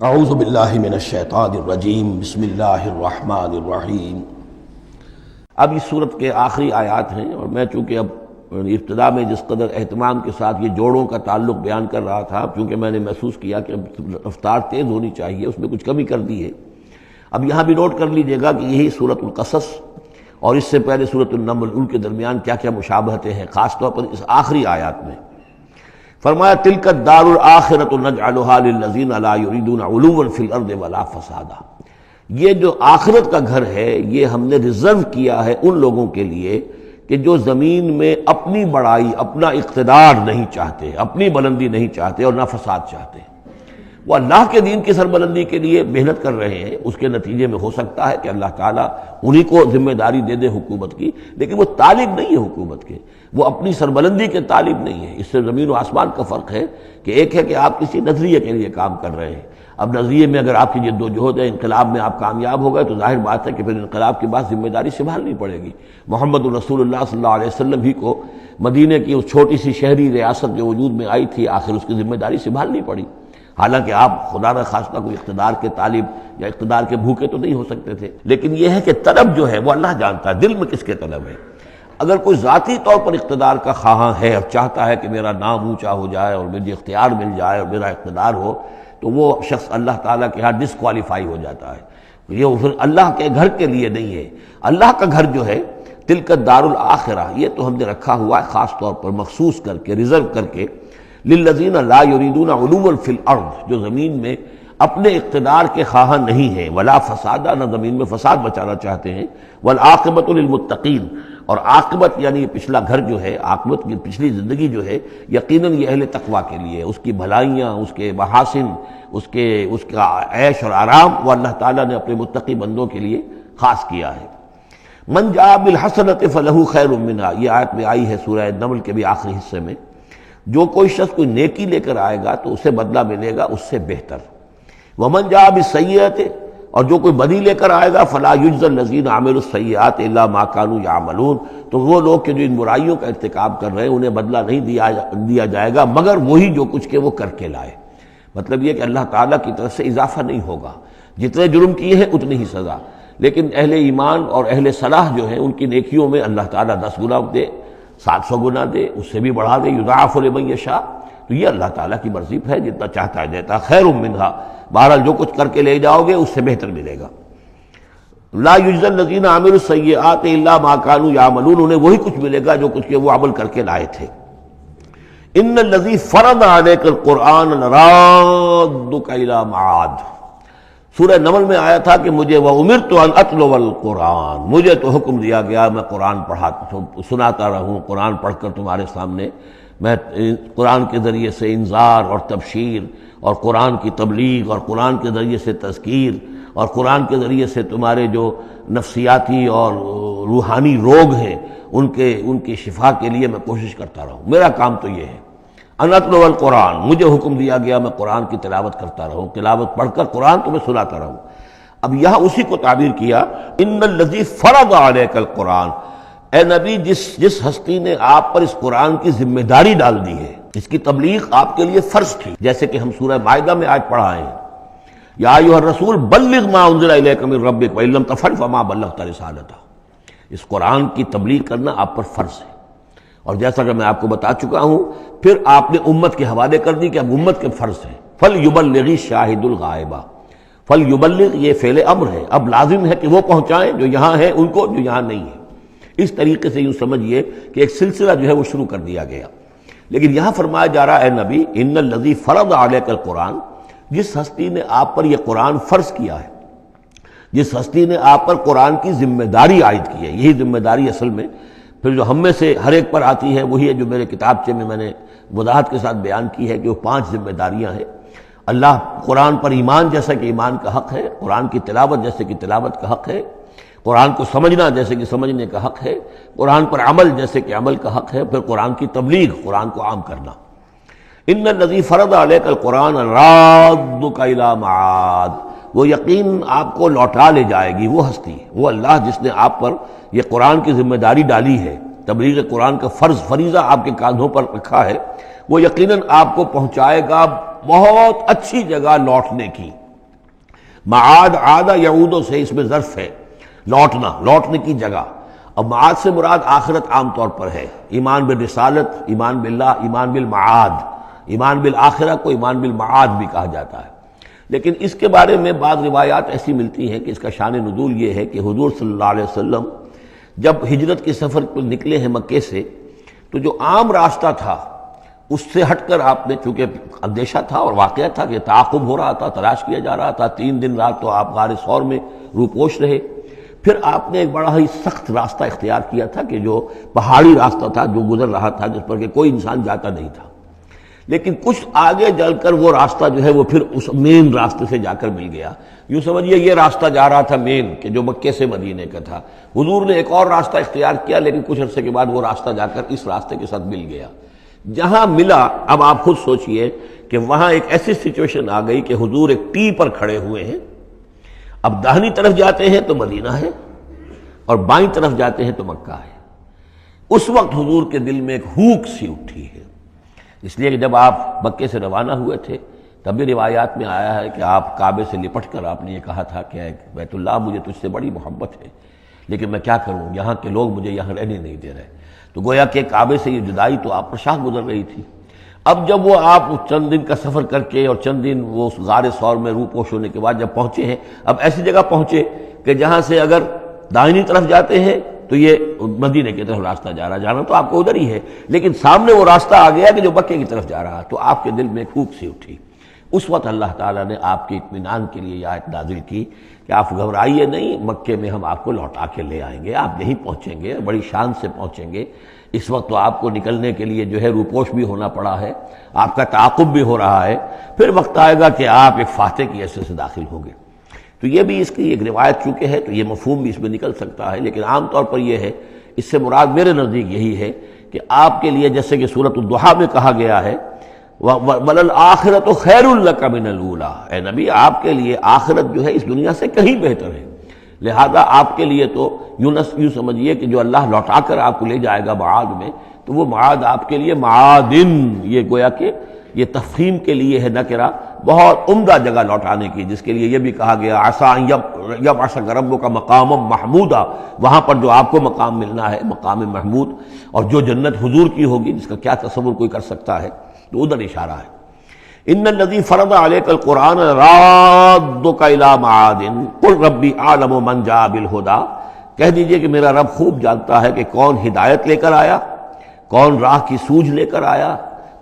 اعوذ باللہ من الشیطان الرجیم بسم اللہ الرحمن الرحیم۔ اب اس صورت کے آخری آیات ہیں، اور میں چونکہ اب ابتدا میں جس قدر اہتمام کے ساتھ یہ جوڑوں کا تعلق بیان کر رہا تھا، چونکہ میں نے محسوس کیا کہ رفتار تیز ہونی چاہیے، اس میں کچھ کمی کر دی ہے۔ اب یہاں بھی نوٹ کر لیجئے گا کہ یہی سورۃ القصص اور اس سے پہلے سورۃ النمل، ان کے درمیان کیا کیا مشابہتیں ہیں، خاص طور پر اس آخری آیات میں۔ فرمایا تلک الدار الآخرۃ نجعلها للذین لا یریدون علوا فی الارض ولا فسادا، یہ جو آخرت کا گھر ہے یہ ہم نے ریزرو کیا ہے ان لوگوں کے لیے کہ جو زمین میں اپنی بڑائی، اپنا اقتدار نہیں چاہتے، اپنی بلندی نہیں چاہتے اور نہ فساد چاہتے۔ وہ اللہ کے دین کی سربلندی کے لیے محنت کر رہے ہیں، اس کے نتیجے میں ہو سکتا ہے کہ اللہ تعالیٰ انہی کو ذمہ داری دے دے حکومت کی، لیکن وہ طالب نہیں ہے حکومت کے، وہ اپنی سربلندی کے طالب نہیں ہے۔ اس سے زمین و آسمان کا فرق ہے کہ ایک ہے کہ آپ کسی نظریے کے لیے کام کر رہے ہیں۔ اب نظریے میں اگر آپ کی جد و جہد ہے، انقلاب میں آپ کامیاب ہو گئے تو ظاہر بات ہے کہ پھر انقلاب کے بعد ذمہ داری سنبھالنی پڑے گی۔ محمد رسول اللہ صلی اللہ علیہ وسلم ہی کو مدینے کی اس چھوٹی سی شہری ریاست جو وجود میں آئی تھی، آخر اس کی ذمہ داری سنبھالنی پڑی، حالانکہ آپ خدا نہ خواستہ کوئی اقتدار کے طالب یا اقتدار کے بھوکے تو نہیں ہو سکتے تھے، لیکن یہ ہے کہ طلب جو ہے وہ اللہ جانتا ہے دل میں کس کے طلب ہے۔ اگر کوئی ذاتی طور پر اقتدار کا خواہاں ہے اور چاہتا ہے کہ میرا نام اونچا ہو جائے اور مجھے اختیار مل جائے اور میرا اقتدار ہو، تو وہ شخص اللہ تعالیٰ کے ہاں ڈسکوالیفائی ہو جاتا ہے۔ یہ پھر اللہ کے گھر کے لیے نہیں ہے۔ اللہ کا گھر جو ہے تلک الدار الآخرہ، یہ تو ہم نے رکھا ہوا ہے خاص طور پر مخصوص کر کے، ریزرو کر کے، للذین لا یریدون علوا فی الارض، جو زمین میں اپنے اقتدار کے خواہاں نہیں ہیں، ولا فسادا، نہ زمین میں فساد بچانا چاہتے ہیں، والعاقبۃ للمتقین، اور عاقبت یعنی پچھلا گھر جو ہے، عاقبت کی پچھلی زندگی جو ہے یقیناً یہ اہل تقویٰ کے لیے، اس کی بھلائیاں، اس کے محاسن، اس کا عیش اور آرام وہ اللہ تعالیٰ نے اپنے متقی بندوں کے لیے خاص کیا ہے۔ من جاء بالحسنۃ فلہ خیر منہا، یہ آیت میں آئی ہے سورہ نمل کے بھی آخری حصے میں۔ جو کوئی شخص کوئی نیکی لے کر آئے گا تو اسے بدلہ ملے گا اس سے بہتر۔ ومن جاء بالسیئۃ، اور جو کوئی بدی لے کر آئے گا فلا یجزی الذین عملوا السیئات الا ما كانوا یعملون، تو وہ لوگ کہ جو ان برائیوں کا ارتکاب کر رہے ہیں انہیں بدلہ نہیں دیا جائے گا مگر وہی جو کچھ کہ وہ کر کے لائے۔ مطلب یہ کہ اللہ تعالیٰ کی طرف سے اضافہ نہیں ہوگا، جتنے جرم کیے ہیں اتنی ہی سزا، لیکن اہل ایمان اور اہل صلاح جو ہیں ان کی نیکیوں میں اللہ تعالیٰ 10 گنا دے، 700 گنا دے، اس سے بھی بڑھا دے، یضاعف لمن یشاء۔ تو یہ اللہ تعالیٰ کی مرضی ہے، جتنا چاہتا ہے دیتا، خیر منہا، بہرحال جو کچھ کر کے لے جاؤ گے اس سے بہتر ملے گا۔ لا یجزی الذین عملوا السیئات الا ما كانوا یعملون، انہیں وہی کچھ ملے گا جو کچھ کہ وہ عمل کر کے لائے تھے۔ ان الذی فرض علیک القرآن لرادک الی معاد، سورہ نمل میں آیا تھا کہ مجھے وَأُمِرْتُ أَنْ أَتْلُوَ الْقُرْآنَ، مجھے تو حکم دیا گیا میں قرآن سناتا رہوں، قرآن پڑھ کر تمہارے سامنے میں قرآن کے ذریعے سے انذار اور تبشیر اور قرآن کی تبلیغ اور قرآن کے ذریعے سے تذکیر اور قرآن کے ذریعے سے تمہارے جو نفسیاتی اور روحانی روگ ہیں ان کی شفا کے لیے میں کوشش کرتا رہوں۔ میرا کام تو یہ ہے، ان اتلو القرآن، مجھے حکم دیا گیا میں قرآن کی تلاوت کرتا رہوں، تلاوت پڑھ کر قرآن تمہیں سناتا رہوں۔ اب یہاں اسی کو تعبیر کیا، ان الذی فرض علیک القرآن، اے نبی جس ہستی نے آپ پر اس قرآن کی ذمہ داری ڈال دی ہے، اس کی تبلیغ آپ کے لیے فرض تھی، جیسے کہ ہم سورہ مائدہ میں آج پڑھا ہے، یا ایھا الرسول بلغ ما انزل الیک من ربک وان لم تفعل فما بلغت رسالتہ، اس قرآن کی تبلیغ کرنا آپ پر فرض ہے۔ اور جیسا کہ میں آپ کو بتا چکا ہوں، پھر آپ نے امت کے حوالے کر دی کہ اب امت کے فرض ہیں، فَلْيُبَلِّغِ الشَّاهِدُ الْغَائِبَ، فَلْيُبَلِّغ یہ فعل امر ہے، اب لازم ہے کہ وہ پہنچائیں جو یہاں ہیں ان کو، جو یہاں نہیں ہے۔ اس طریقے سے یوں سمجھیے کہ ایک سلسلہ جو ہے وہ شروع کر دیا گیا۔ لیکن یہاں فرمایا جا رہا ہے اے نبی ان الذی فرض علیک القرآن، جس ہستی نے آپ پر یہ قرآن فرض کیا ہے، جس ہستی نے آپ پر قرآن کی ذمہ داری عائد کی ہے، یہی ذمہ داری اصل میں پھر جو ہم میں سے ہر ایک پر آتی ہے وہی ہے جو میرے کتابچے میں نے وضاحت کے ساتھ بیان کی ہے کہ وہ 5 ذمہ داریاں ہیں۔ اللہ قرآن پر ایمان جیسا کہ ایمان کا حق ہے، قرآن کی تلاوت جیسے کہ تلاوت کا حق ہے، قرآن کو سمجھنا جیسے کہ سمجھنے کا حق ہے، قرآن پر عمل جیسے کہ عمل کا حق ہے، پھر قرآن کی تبلیغ، قرآن کو عام کرنا۔ ان الذی فرض علیک القرآن رادک الی معاد، وہ یقین آپ کو لوٹا لے جائے گی، وہ ہستی، وہ اللہ جس نے آپ پر یہ قرآن کی ذمہ داری ڈالی ہے، تبلیغ قرآن کا فریضہ آپ کے کاندھوں پر رکھا ہے، وہ یقیناً آپ کو پہنچائے گا بہت اچھی جگہ لوٹنے کی۔ معاد عادہ یعودوں سے اس میں ظرف ہے، لوٹنا، لوٹنے کی جگہ۔ اب معاد سے مراد آخرت عام طور پر ہے، ایمان بالرسالت، ایمان باللہ، ایمان بالمعاد، ایمان بالآخرہ کو ایمان بالمعاد بھی کہا جاتا ہے۔ لیکن اس کے بارے میں بعض روایات ایسی ملتی ہیں کہ اس کا شان نزول یہ ہے کہ حضور صلی اللہ علیہ وسلم جب ہجرت کے سفر پر نکلے ہیں مکے سے، تو جو عام راستہ تھا اس سے ہٹ کر آپ نے، چونکہ اندیشہ تھا اور واقعہ تھا کہ تعاقب ہو رہا تھا، تلاش کیا جا رہا تھا، 3 دن رات تو آپ غار ثور میں روپوش رہے، پھر آپ نے ایک بڑا ہی سخت راستہ اختیار کیا تھا کہ جو پہاڑی راستہ تھا جو گزر رہا تھا، جس پر کہ کوئی انسان جاتا نہیں تھا، لیکن کچھ آگے چل کر وہ راستہ جو ہے وہ پھر اس مین راستے سے جا کر مل گیا۔ یوں سمجھیے یہ راستہ جا رہا تھا مین، کہ جو مکے سے مدینے کا تھا، حضور نے ایک اور راستہ اختیار کیا، لیکن کچھ عرصے کے بعد وہ راستہ جا کر اس راستے کے ساتھ مل گیا۔ جہاں ملا، اب آپ خود سوچئے کہ وہاں ایک ایسی سچویشن آ گئی کہ حضور ایک ٹی پر کھڑے ہوئے ہیں، اب داہنی طرف جاتے ہیں تو مدینہ ہے اور بائیں طرف جاتے ہیں تو مکہ ہے۔ اس وقت حضور کے دل میں ایک ہوک سی اٹھی ہے، اس لیے کہ جب آپ مکے سے روانہ ہوئے تھے تب بھی روایات میں آیا ہے کہ آپ کعبے سے لپٹ کر آپ نے یہ کہا تھا کہ بیت اللہ مجھے تجھ سے بڑی محبت ہے، لیکن میں کیا کروں، یہاں کے لوگ مجھے یہاں رہنے نہیں دے رہے۔ تو گویا کہ کعبے سے یہ جدائی تو آپ پر شاہ گزر رہی تھی۔ اب جب وہ آپ چند دن کا سفر کر کے اور چند دن وہ غار ثور میں روپوش ہونے کے بعد جب پہنچے ہیں، اب ایسی جگہ پہنچے کہ جہاں سے اگر دائنی طرف جاتے ہیں تو یہ مدینے کی طرف راستہ جانا تو آپ کو ادھر ہی ہے، لیکن سامنے وہ راستہ آ گیا کہ جو مکے کی طرف جا رہا، تو آپ کے دل میں ایک پھوک سی اٹھی۔ اس وقت اللہ تعالیٰ نے آپ کے اطمینان کے لیے یہ آیت نازل کی کہ آپ گھبرائیے نہیں، مکے میں ہم آپ کو لوٹا کے لے آئیں گے، آپ یہیں پہنچیں گے، بڑی شان سے پہنچیں گے۔ اس وقت تو آپ کو نکلنے کے لیے جو ہے روپوش بھی ہونا پڑا ہے، آپ کا تعاقب بھی ہو رہا ہے، پھر وقت آئے گا کہ آپ ایک فاتح کی حیثیت سے داخل ہوں گے۔ تو یہ بھی اس کی ایک روایت چونکہ ہے تو یہ مفہوم بھی اس میں نکل سکتا ہے، لیکن عام طور پر یہ ہے، اس سے مراد میرے نزدیک یہی ہے کہ آپ کے لیے جیسے کہ سورۃ الضحیٰ میں کہا گیا ہے وَلَلْآخِرَةُ خَيْرٌ لَكَ مِنَ الْأُولَىٰ، اے نبی آپ کے لیے آخرت جو ہے اس دنیا سے کہیں بہتر ہے، لہذا آپ کے لیے تو یوں سمجھیے کہ جو اللہ لوٹا کر آپ کو لے جائے گا معاد میں، تو وہ معاد آپ کے لیے معادن، یہ گویا کہ یہ تفخیم کے لیے ہے نکرہ، بہت عمدہ جگہ لوٹانے کی، جس کے لیے یہ بھی کہا گیا عسیٰ ان یبعثک ربک مقاما محمودا، وہاں پر جو آپ کو مقام ملنا ہے مقام محمود، اور جو جنت حضور کی ہوگی جس کا کیا تصور کوئی کر سکتا ہے، تو ادھر اشارہ ہے۔ ان الذی فرض علیک القرآن رادک الی معاد قل ربی اعلم من جاء بالہدی، کہہ دیجئے کہ میرا رب خوب جانتا ہے کہ کون ہدایت لے کر آیا، کون راہ کی سوجھ لے کر آیا،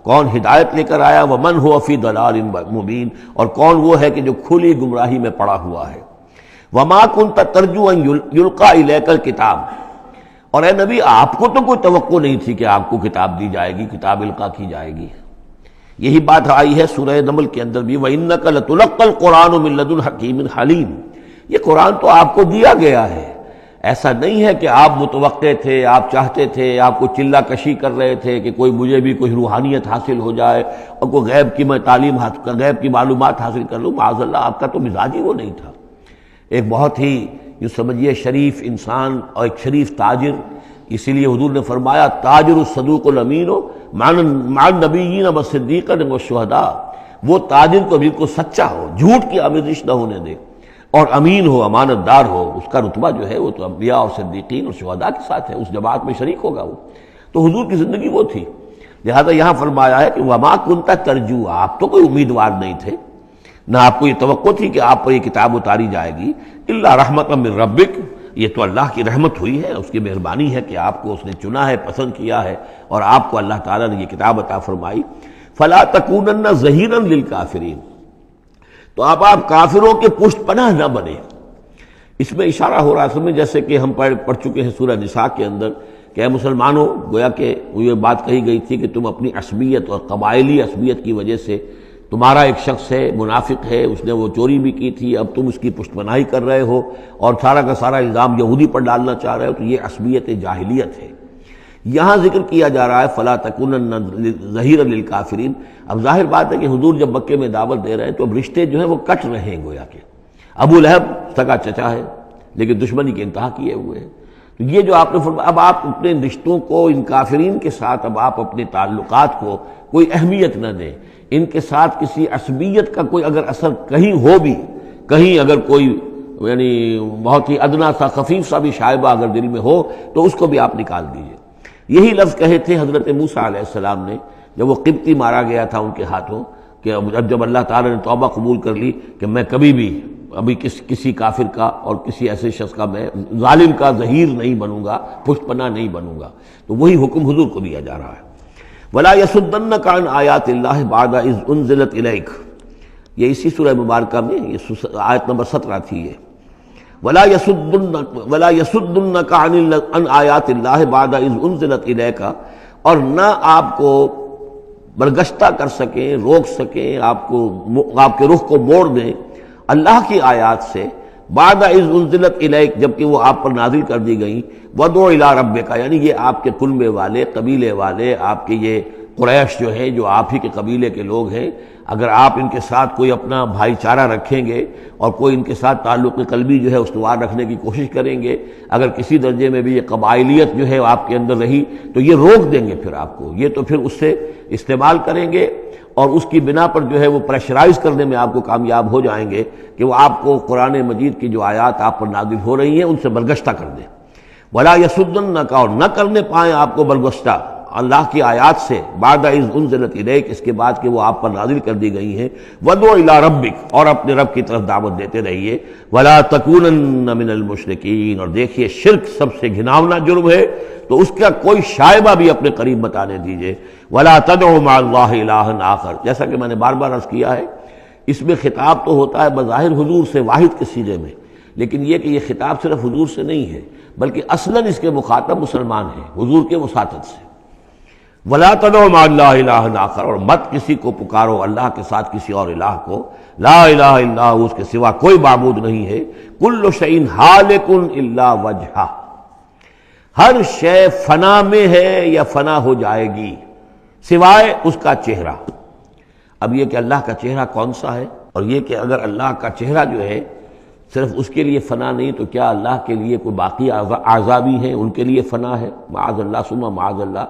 کون ہدایت لے کر آیا، ومن هو فی ضلال مبین، اور کون وہ ہے کہ جو کھلی گمراہی میں پڑا ہوا ہے۔ وما كنت ترجو ان یلقى الیک الکتاب، اور اے نبی آپ کو تو کوئی توقع نہیں تھی کہ آپ کو کتاب دی جائے گی، کتاب القا کی جائے گی۔ یہی بات آئی ہے سورہ نمل کے اندر بھی وَإِنَّكَ لَتُلَقَّى الْقُرْآنُ مِن لَدُنْ حَكِيمٍ حَلِيمٍ، یہ قرآن تو آپ کو دیا گیا ہے، ایسا نہیں ہے کہ آپ متوقع تھے، آپ چاہتے تھے، آپ کو چلہ کشی کر رہے تھے کہ کوئی مجھے بھی کوئی روحانیت حاصل ہو جائے اور کوئی غیب کی میں تعلیم غیب کی معلومات حاصل کر لوں، معاذ اللہ آپ کا تو مزاج ہی وہ نہیں تھا۔ ایک بہت ہی یوں سمجھیے شریف انسان اور ایک شریف تاجر، اسی لیے حضور نے فرمایا تاجر الصدوق الامین مع النبیین والصدیقین والشہداء، وہ تاجر کو بالکل سچا ہو، جھوٹ کی آمیزش نہ ہونے دے، اور امین ہو، امانت دار ہو، اس کا رتبہ جو ہے وہ تو انبیاء اور صدیقین اور شہداء کے ساتھ ہے، اس جماعت میں شریک ہوگا وہ۔ تو حضور کی زندگی وہ تھی، لہذا یہاں فرمایا ہے کہ وما کنت ترجو، آپ تو کوئی امیدوار نہیں تھے، نہ آپ کو یہ توقع تھی کہ آپ پر یہ کتاب اتاری جائے گی، الا رحمۃ من ربک، یہ تو اللہ کی رحمت ہوئی ہے، اس کی مہربانی ہے کہ آپ کو اس نے چنا ہے، پسند کیا ہے، اور آپ کو اللہ تعالیٰ نے یہ کتاب عطا فرمائی۔ فلا تکونن ظہیرا للکافرین، تو آپ کافروں کے پشت پناہ نہ بنے۔ اس میں اشارہ ہو رہا ہے، سمجھ جیسے کہ ہم پڑھ چکے ہیں سورہ نساء کے اندر کہ اے مسلمانوں، گویا کہ یہ بات کہی گئی تھی کہ تم اپنی عصبیت اور قبائلی عصبیت کی وجہ سے، تمہارا ایک شخص ہے منافق ہے، اس نے وہ چوری بھی کی تھی، اب تم اس کی پشت پناہی کر رہے ہو اور سارا کا سارا الزام یہودی پر ڈالنا چاہ رہے ہو، تو یہ عصبیت جاہلیت ہے۔ یہاں ذکر کیا جا رہا ہے فلا تکونن ظہیرا للکافرین۔ اب ظاہر بات ہے کہ حضور جب مکے میں دعوت دے رہے ہیں تو اب رشتے جو ہیں وہ کٹ رہے ہیں، گویا کہ ابو لہب سگا چچا ہے لیکن دشمنی کے انتہا کیے ہوئے ہیں۔ تو یہ جو آپ نے فرمایا، اب آپ اپنے رشتوں کو ان کافرین کے ساتھ، اب آپ اپنے تعلقات کو کوئی اہمیت نہ دیں، ان کے ساتھ کسی عصبیت کا کوئی اگر اثر کہیں ہو بھی کہیں اگر کوئی یعنی بہت ہی ادنا سا خفیف سا بھی شائبہ اگر دل میں ہو تو اس کو بھی آپ نکال دیجئے۔ یہی لفظ کہے تھے حضرت موسیٰ علیہ السلام نے جب وہ قبطی مارا گیا تھا ان کے ہاتھوں، کہ جب اللہ تعالیٰ نے توبہ قبول کر لی کہ میں کبھی بھی ابھی کسی کافر کا اور کسی ایسے شخص کا، میں ظالم کا ظہیر نہیں بنوں گا، پشت پناہ نہیں بنوں گا، تو وہی حکم حضور کو دیا جا رہا ہے۔ وَلَا يَصُدَّنَّكَ عَنْ آيَاتِ اللَّهِ بَعْدَ إِذْ أُنزِلَتْ إِلَيْكَ، یہ اسی سورہ مبارکہ میں یہ آیت نمبر 17 تھی یہ۔ وَلَا يَصُدُّنَّكَ عَنْ آيَاتِ اللَّهِ بَعْدَ إِذْ أُنزِلَتْ إِلَيْكَ، اور نہ آپ کو برگشتہ کر سکیں، روک سکیں، آپ کے رخ کو موڑ دیں اللہ کی آیات سے، بعد اذ انزلت الیک، جبکہ وہ آپ پر نازل کر دی گئیں، وَدْعُ إِلَىٰ رَبِّكَ، یعنی یہ آپ کے کنبے والے، قبیلے والے، آپ کے یہ قریش جو ہیں، جو آپ ہی کے قبیلے کے لوگ ہیں، اگر آپ ان کے ساتھ کوئی اپنا بھائی چارہ رکھیں گے اور کوئی ان کے ساتھ تعلق قلبی جو ہے استوار رکھنے کی کوشش کریں گے، اگر کسی درجے میں بھی یہ قبائلیت جو ہے آپ کے اندر رہی تو یہ روک دیں گے پھر آپ کو، یہ تو پھر اس سے استعمال کریں گے اور اس کی بنا پر جو ہے وہ پریشرائز کرنے میں آپ کو کامیاب ہو جائیں گے کہ وہ آپ کو قرآن مجید کی جو آیات آپ پر نازل ہو رہی ہیں ان سے برگشتہ کر دیں۔ وَلَا يَصُدُّنَّكَ، اور نہ کرنے پائیں آپ کو برگشتہ اللہ کی آیات سے، بعد اذ انزلت الیک، اس کے بعد کہ وہ آپ پر نازل کر دی گئی ہیں، وَدْعُ إِلَىٰ رَبِّكَ، اور اپنے رب کی طرف دعوت دیتے رہیے، وَلَا تَكُونَنَّ مِنَ الْمُشْرِكِينَ، اور دیکھیے شرک سب سے گھناؤنا جرم ہے تو اس کا کوئی شائبہ بھی اپنے قریب مت آنے دیجیے۔ وَلَا تَدْعُ مَعَ اللَّهِ إِلَٰهًا آخر، جیسا کہ میں نے بار بار عرض کیا ہے، اس میں خطاب تو ہوتا ہے بظاہر حضور سے واحد کے صیغے میں، لیکن یہ کہ یہ خطاب صرف حضور سے نہیں ہے بلکہ اصلاً اس کے مخاطب مسلمان ہیں، حضور کے وساطت سے۔ وَلَا تَدْعُ مَعَ اللَّهِ إِلَٰهًا آخر، اور مت کسی کو پکارو اللہ کے ساتھ کسی اور الہ کو، لا الہ الا ہو، اس کے سوا کوئی معبود نہیں ہے، کل شیء ہالک الا وجہہ، ہر شے فنا میں ہے یا فنا ہو جائے گی سوائے اس کا چہرہ۔ اب یہ کہ اللہ کا چہرہ کون سا ہے، اور یہ کہ اگر اللہ کا چہرہ جو ہے صرف اس کے لیے فنا نہیں تو کیا اللہ کے لیے کوئی باقی اعضاء بھی ہیں، ان کے لیے فنا ہے؟ معاذ اللہ ثم معاذ اللہ۔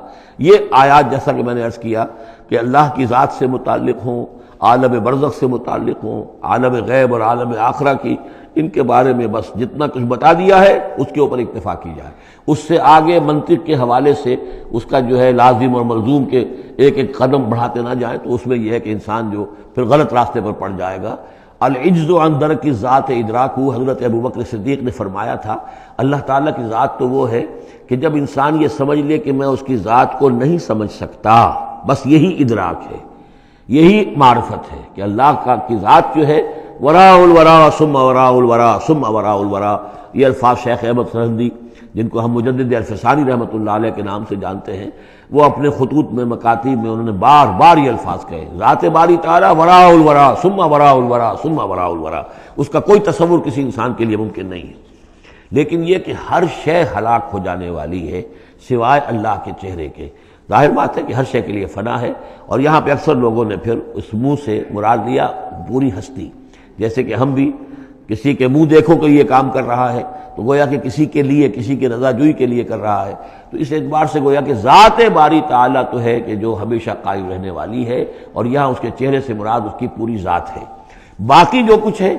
یہ آیات جیسا کہ میں نے عرض کیا کہ اللہ کی ذات سے متعلق ہوں، عالم برزخ سے متعلق ہوں، عالم غیب اور عالم آخرہ کی، ان کے بارے میں بس جتنا کچھ بتا دیا ہے اس کے اوپر اکتفا کی جائے، اس سے آگے منطق کے حوالے سے اس کا جو ہے لازم اور ملزوم کے ایک ایک قدم بڑھاتے نہ جائیں، تو اس میں یہ ہے کہ انسان جو پھر غلط راستے پر پڑ جائے گا۔ العجز عن درک ذات ادراک، حضرت ابوبکر صدیق نے فرمایا تھا اللہ تعالیٰ کی ذات تو وہ ہے کہ جب انسان یہ سمجھ لے کہ میں اس کی ذات کو نہیں سمجھ سکتا، بس یہی ادراک ہے، یہی معرفت ہے کہ اللہ کی ذات جو ہے وراء الورا ثم وراء الورا ثم وراء الورا۔ یہ الفاظ شیخ احمد سرہندی، جن کو ہم مجدد الفسانی رحمۃ اللہ علیہ کے نام سے جانتے ہیں، وہ اپنے خطوط میں مکاتیب میں انہوں نے بار بار یہ الفاظ کہے، ذات باری تعالیٰ وراء الورا ثم وراء الورا ثم وراء الورا، اس کا کوئی تصور کسی انسان کے لیے ممکن نہیں ہے۔ لیکن یہ کہ ہر شے ہلاک ہو جانے والی ہے سوائے اللہ کے چہرے کے۔ ظاہر بات ہے کہ ہر شے کے لیے فنا ہے، اور یہاں پہ اکثر لوگوں نے پھر اس منہ سے مراد لیا پوری ہستی، جیسے کہ ہم بھی کسی کے منہ دیکھو کہ یہ کام کر رہا ہے تو گویا کہ کسی کے لیے، کسی کی رضا جوئی کے لیے کر رہا ہے، تو اس اعتبار سے گویا کہ ذات باری تعالیٰ تو ہے کہ جو ہمیشہ قائم رہنے والی ہے، اور یہاں اس کے چہرے سے مراد اس کی پوری ذات ہے۔ باقی جو کچھ ہے،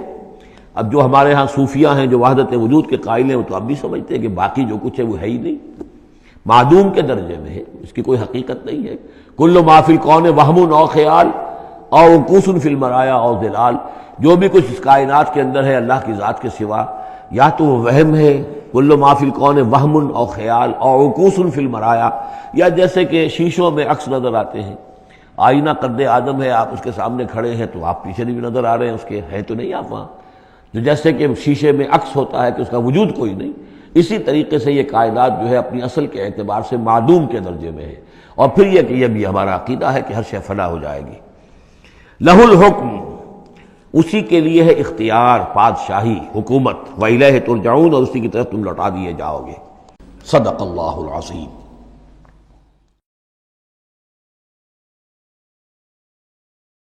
اب جو ہمارے ہاں صوفیہ ہیں جو وحدت وجود کے قائل ہیں، وہ تو اب بھی سمجھتے ہیں کہ باقی جو کچھ ہے وہ ہے ہی نہیں، معدوم کے درجے میں ہے، اس کی کوئی حقیقت نہیں ہے۔ کل ما فی الکون وہم او خیال او عکوس فی المرایا او ظلال، جو بھی کچھ اس کائنات کے اندر ہے اللہ کی ذات کے سوا یا تو وہ وہم ہے، کل ما فی الکون وہم او خیال او عکوس فی المرایا، یا جیسے کہ شیشوں میں عکس نظر آتے ہیں، آئینہ قد آدم ہے، آپ اس کے سامنے کھڑے ہیں تو آپ پیچھے بھی نظر آ رہے ہیں، اس کے ہیں تو نہیں آپ وہاں، جو جیسے کہ شیشے میں عکس ہوتا ہے کہ اس کا وجود کوئی نہیں، اسی طریقے سے یہ کائنات جو ہے اپنی اصل کے اعتبار سے معدوم کے درجے میں ہے۔ اور پھر یہ کہ یہ بھی ہمارا عقیدہ ہے کہ ہر شے فنا ہو جائے گی۔ لہ الحکم، اسی کے لیے ہے اختیار، بادشاہی، حکومت، وَإِلَيْهِ تُرْجَعُونَ، اور اسی کی طرف تم لوٹا دیے جاؤ گے۔ صدق اللہ العظیم۔